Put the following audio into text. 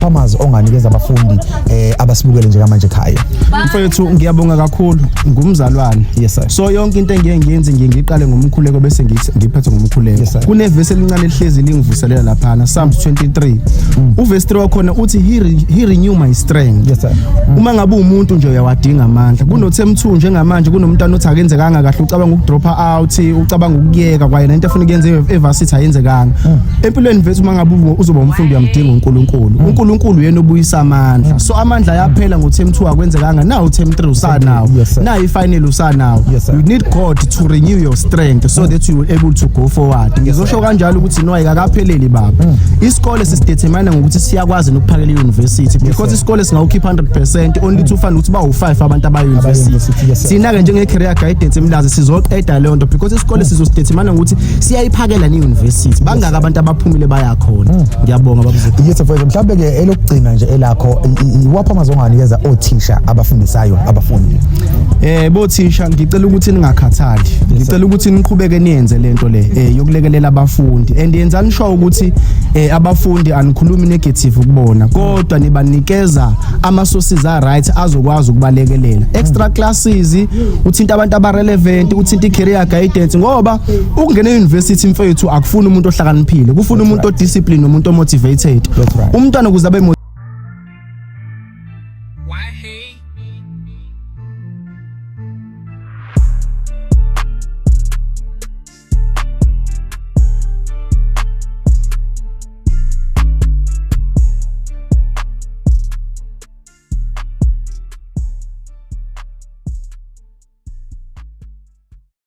Phamaz onganikeza abafundi abasibukele nje manje ekhaya. Mfowethu ngiyabonga kakhulu ngumzalwane. Yes sir. So yonke into engiyenze ngiqale ngomkhuleko bese ngiphethe ngomkhuleko. Yes, sir. Kunevesi elincane elihlezi lingivuselela lapha Psalms 23. Uverse 3 wakhona uthi he renew my strength. Yes sir. Uma ngabe umuntu nje uyawadinga amandla kunoThem 2 njengamanje kunomntana othi akenzekanga kahle ucabanga ukudropa out ucabanga ukuyeka kwaye lento efuna kuyenza evarsity ayenzekanga. Empilweni vethu uma ngabe uzoba umfundi uyamdinga uNkulunkulu. uNkulunkulu yena obuyisa amandla. So amandla yaphela ngoThem 2 akwenzekanga now uThem 3 usanawo. Na ifinal usanawo. You need God to renew your strength so that you will able to go forward. Ngizosho kanjalo ukuthi no ayikapheleli baba. Isikole sidetermine ngokuthi siyakwazi nokuphakela iuniversity because isikole singawukhipha 100% only to find ukuthi ba u5 abantu abayi-university. Sina ke njenge career guidance emlazi sizoqeda leyo nto because isikole sizodetermine ukuthi siyayiphakela ni-university. Bangaka abantu abaphumile bayakhona. Ngiyabonga babuzethu. Yes mfowethu mhlawumbe ke elokugcina nje elakho iwapha amazonganikeza othisha abafundisayo abafundi. Bothisha ngicela ukuthi ningakhathali. Ngicela ukuthi niqhubeke niyenze lento le yokulekelela abafundi and yenzani sure ukuthi abafundi anikhulumi negative kubona kodwa nibanikeza ama sources a right azokwazi ukubalekelela. Extra classes uthinta abantu abarelevant uthinta icareer guidance ngoba ukungena e-university mfowethu akufuni umuntu ohlakaniphile kufuna umuntu odiscipline nomuntu omotivated. Umntwana ukuze abe